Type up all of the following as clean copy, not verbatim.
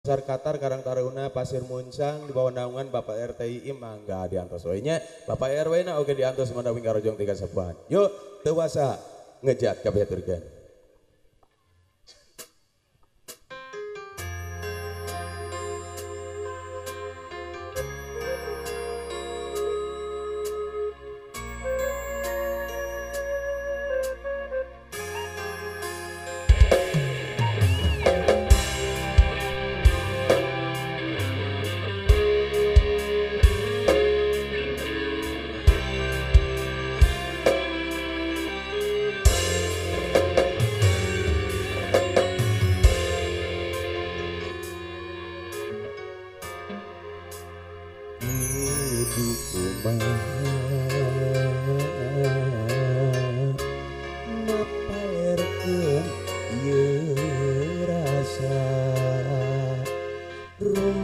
Pasar Katar, Karang Taruna, Pasir Muncang, di bawah naungan Bapak RTI Mangga diantos wanya, Bapak RW na oke diantos mandawing karojong 3 sepuan. Yuk, tewasa ngejat kabeturkeun.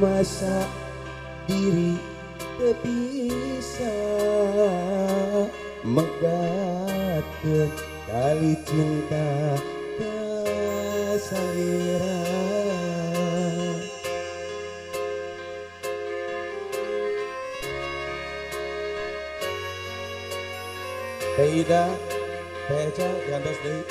Masa diri bisa megatkeun kali cinta kasalira Teh Ida, Teh Eca diantos deui.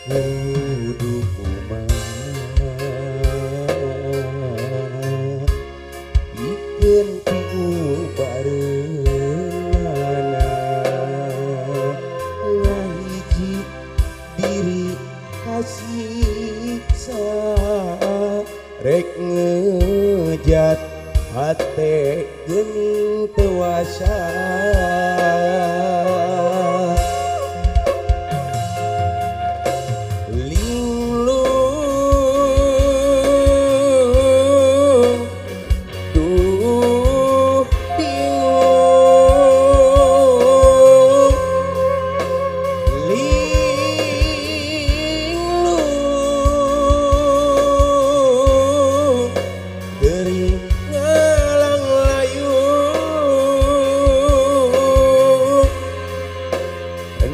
Nudu kumaha pikeun ku bareunana ngahiji diri kasiksa rek ngejat hate geuning tewasa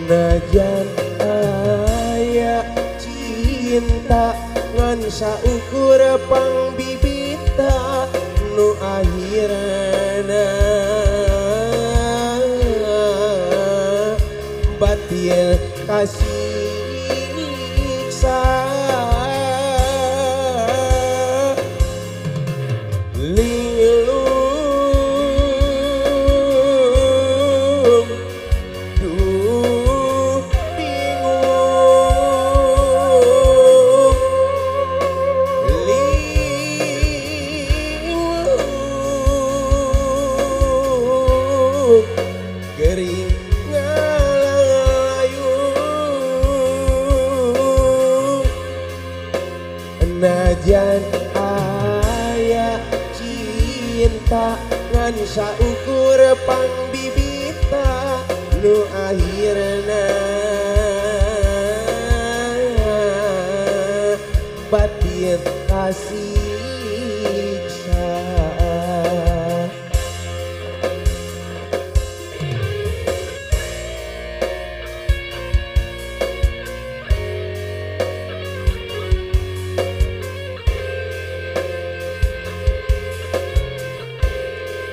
najan aya cinta ngan saukur pangbibita nu akhirna batil kasiksa gering ngalayu najan aya cinta ngan saukur pangbibita nu akhirna batin kasiksa.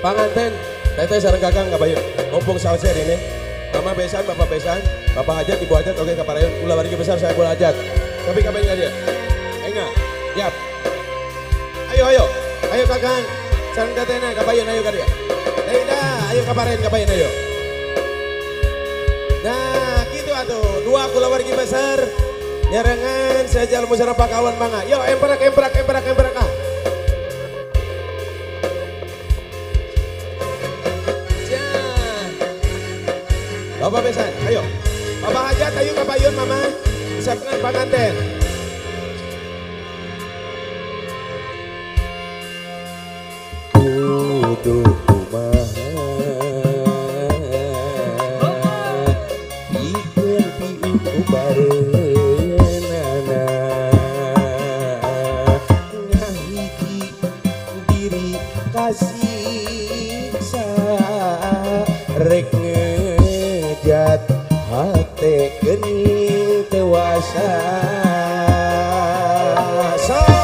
Panganten, teteh sareng kakang kabayun. Mumpung sauser ini. Mama besan, bapak besan, bapak hajat, ibu hajat, oke kaparayon. Ulah warga besar saya bola hajat. Tapi kapan enggak dia? Enggak. Yap. Ayo kakang. Sareng tetehna kabayun ayo ka dia. Ayo kaparayon kabayun ayo. Nah, gitu atuh. Dua kula warga besar. Nyarengan sejal musyawarah kawan mangga. Yo emprak ah. Bapak besan, ayo. Bapak hajat, ayo kabayun mama. Siapkan panganten. Kudu kumaha pikeun piu bareunana ngahiji diri kasiksa rek hajat hati gening tewasa So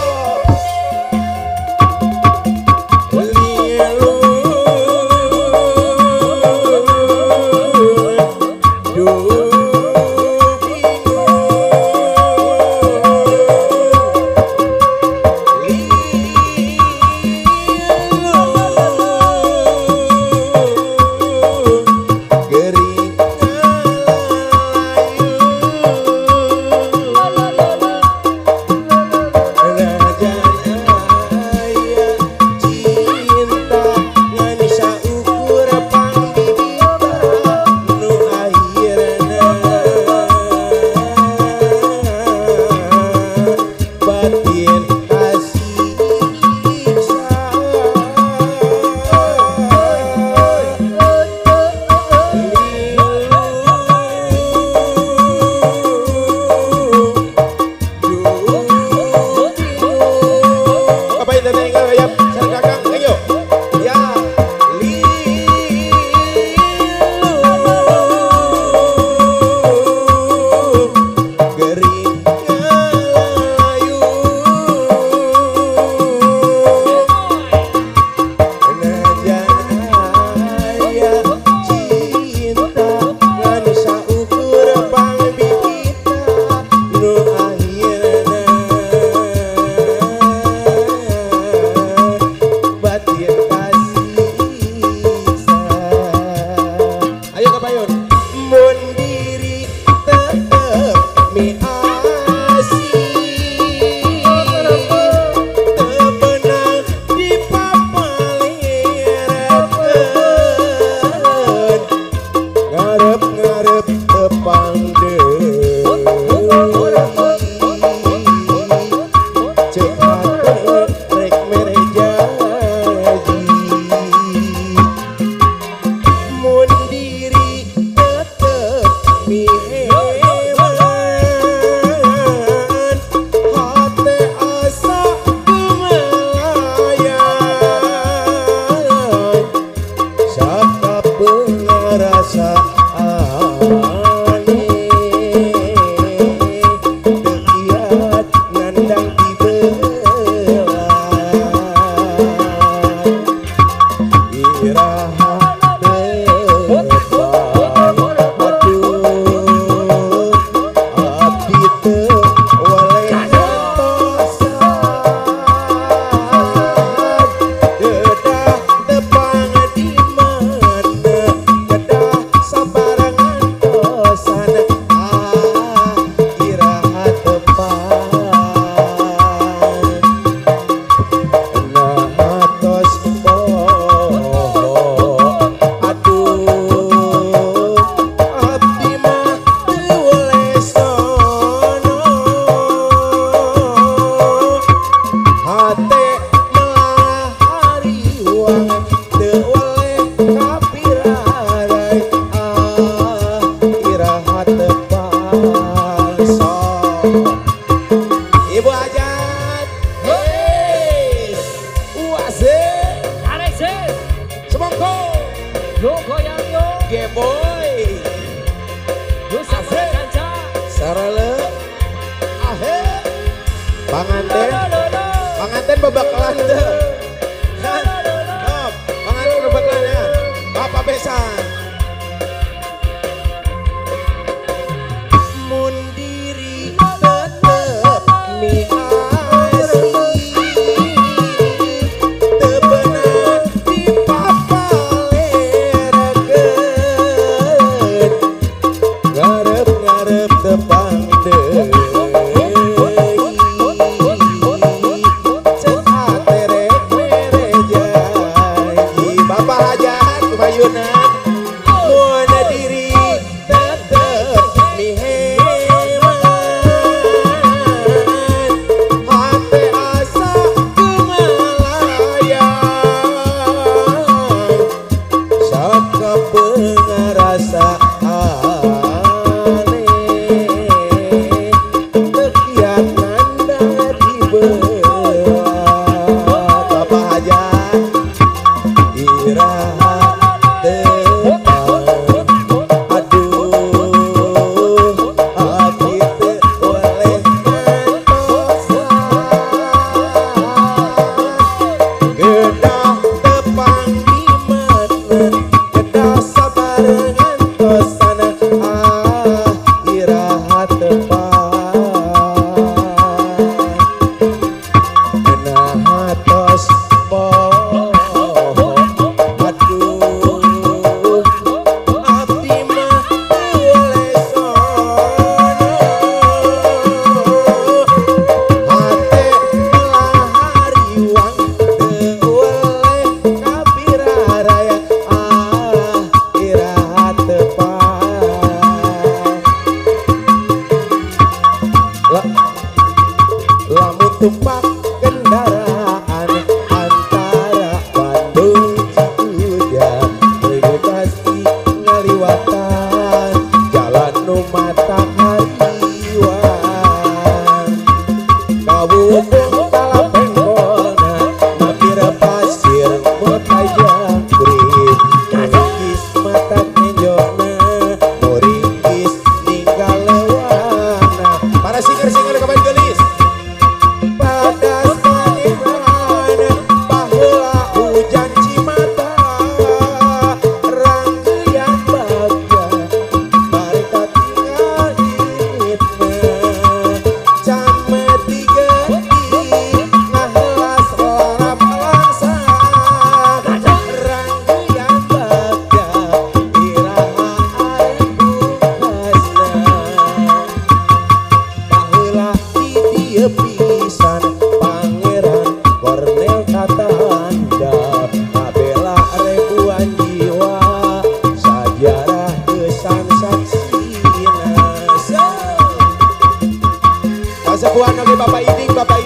Panganten babakalan teh. Panganten babakalan ya. Bapak besan. Mun diri tetep miasi teu beunang dipapalerakeun ngarep-ngarep teu pangdeung. Pakuan oke Bapak Iding, Bapak